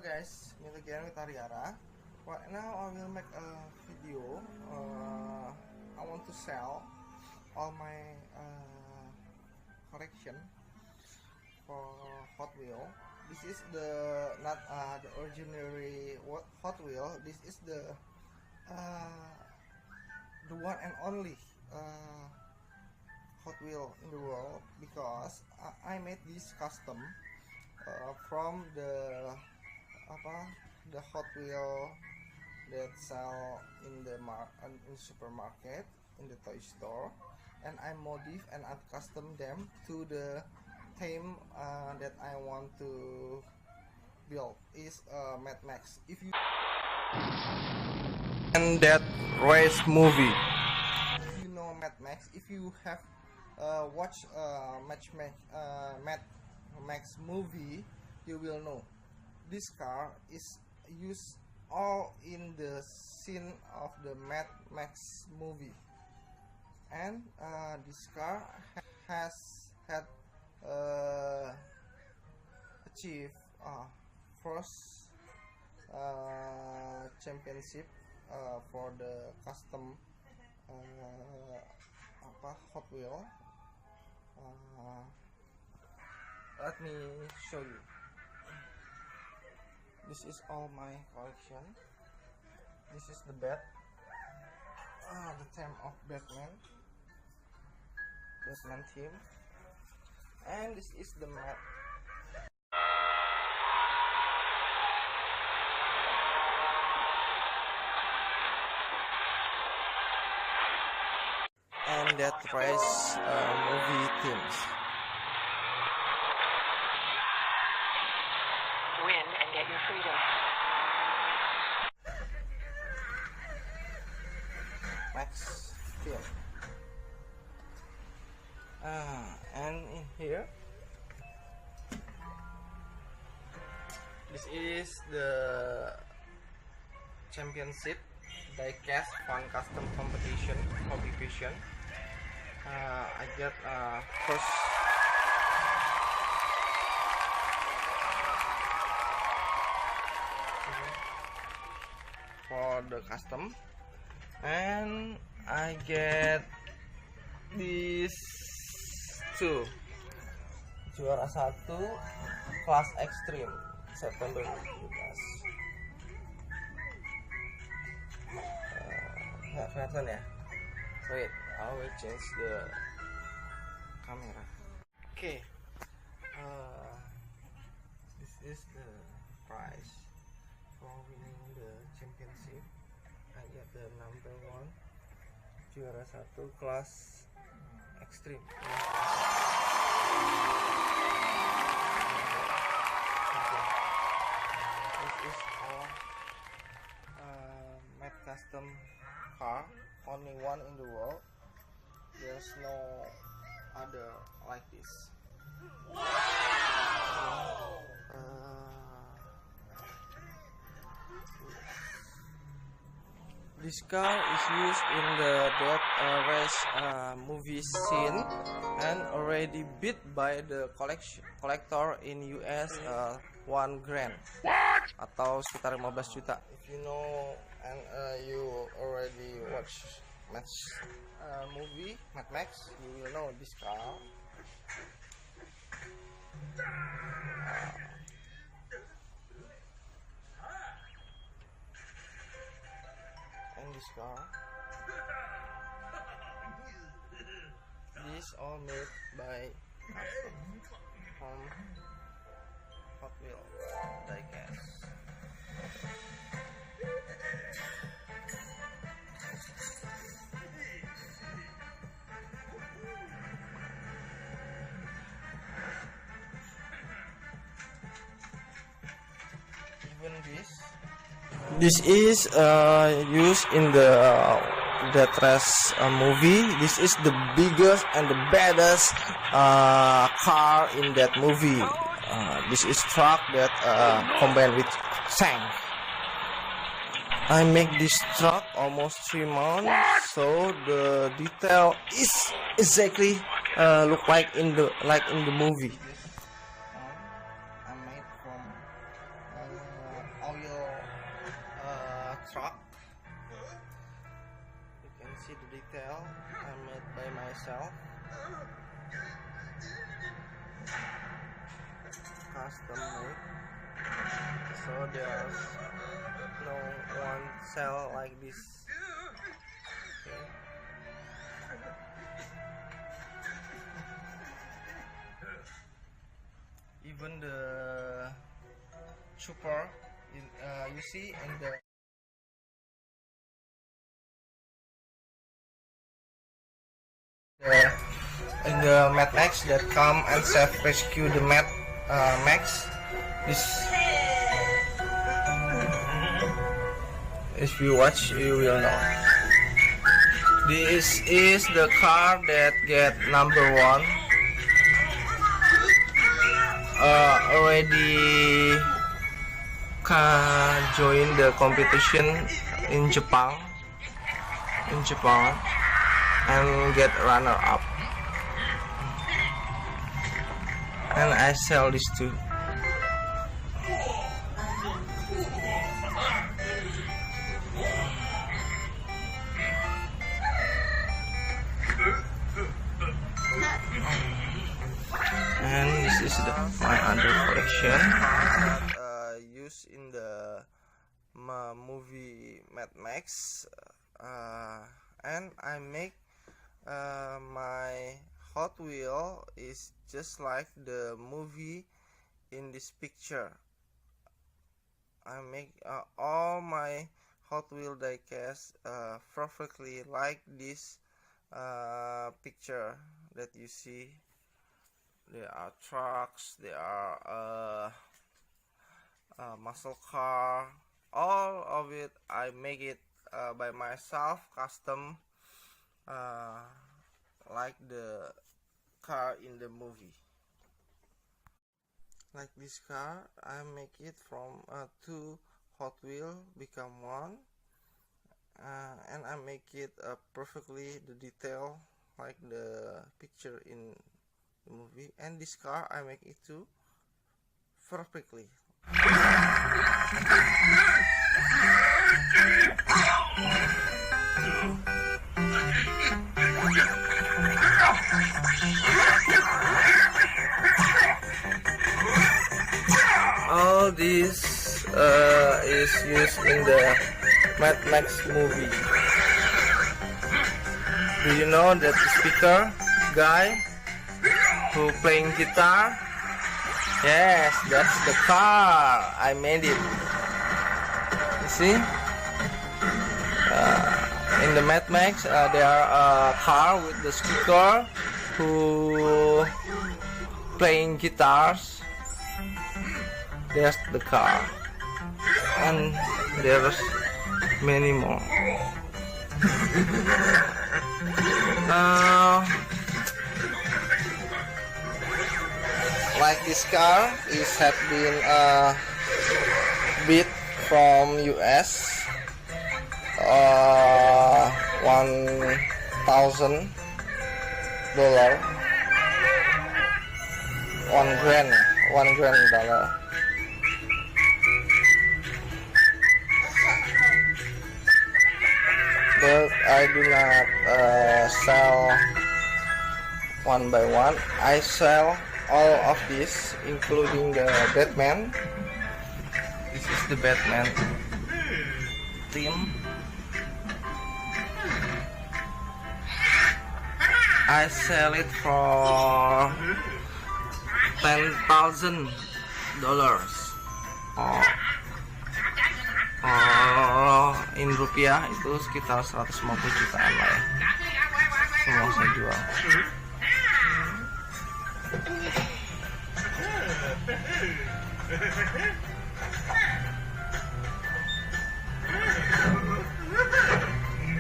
guys, meet again with Ariara. Right now I will make a video. I want to sell all my collection for Hot Wheel. This is not the ordinary Hot Wheel. This is the one and only Hot Wheel in the world, because I made this custom from the Hot Wheel that sell in the supermarket, in the toy store, and I modify and I custom them to the theme that I want to build is madmax. If you and that race movie, if you know madmax, if you have watched madmax movie, you will know this car is used all in the scene of the madmax movie, and this car has had achieved first championship for the custom Hot Wheel. Let me show you. This is all my collection. This is the bat, the theme of Batman theme, and this is the map. And that race movie themes. Win and get your freedom. Max theme. And in here, this is the championship diecast fun custom competition. I get first for the custom, and I get these two, juara 1 kelas ekstrim September 17. Nggak kelihatan ya? Wait, I will change the camera. Okay, this is the prize for winning the championship. I get the number 1, juara 1 kelas ekstrim. This is all made custom car, only one in the world. There's no other like this. This car is used in the race movie scene and already bid by the collector in US $1 grand atau sekitar 15 juta. If you know and you already watch movie madmax, you will know this car. And this car, this all made by custom from Hot Wheel diecast. Even this is used in the that race movie. This is the biggest and the baddest car in that movie. This is truck that combined with tank. I make this truck almost 3 months, so the detail is exactly look like in the movie. I made from custom made, so there's no one cell like this. Okay. Even the super you see in the madmax that come and self rescue the max. This, if you watch, you will know. This is the car that get #1. Already can join the competition in Japan and get runner up, and I sell this too. And this is my other collection used in the movie Mad Max, and I make my Hot Wheel is just like the movie in this picture. I make all my Hot Wheel diecast perfectly like this picture that you see. There are trucks, there are muscle car, all of it I make it by myself, custom, like the car in the movie. Like this car, I make it from 2 Hot Wheel become 1, and I make it perfectly the detail like the picture in the movie. And this car I make it too perfectly. All this is used in the Mad Max movie. Do you know that the speaker guy who playing guitar? Yes, that's the car. I made it. You see? In the Mad Max, there are a car with the speaker who playing guitars. There's the car, and there's many more. Like this car has been bid from US, $1,000, $1 grand. But I do not sell one by one. I sell all of this, including the Batman. This is the Batman theme. I sell it for $10,000, in rupiah itu sekitar 150 jutaan lah ya, semua saya jual.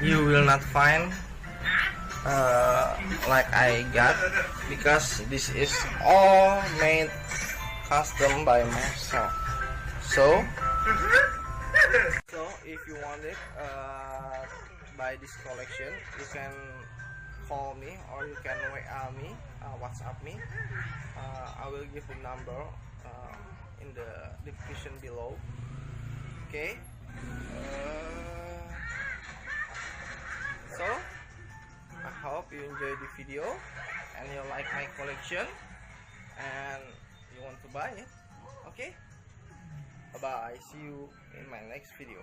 You will not find like I got, because this is all made custom by myself. So if you want it, buy this collection, you can call me or you can WA me, WhatsApp me. I will give the number in the description below. Okay. So I hope you enjoyed the video. and you like my collection and you want to buy it, okay, bye bye, see you in my next video.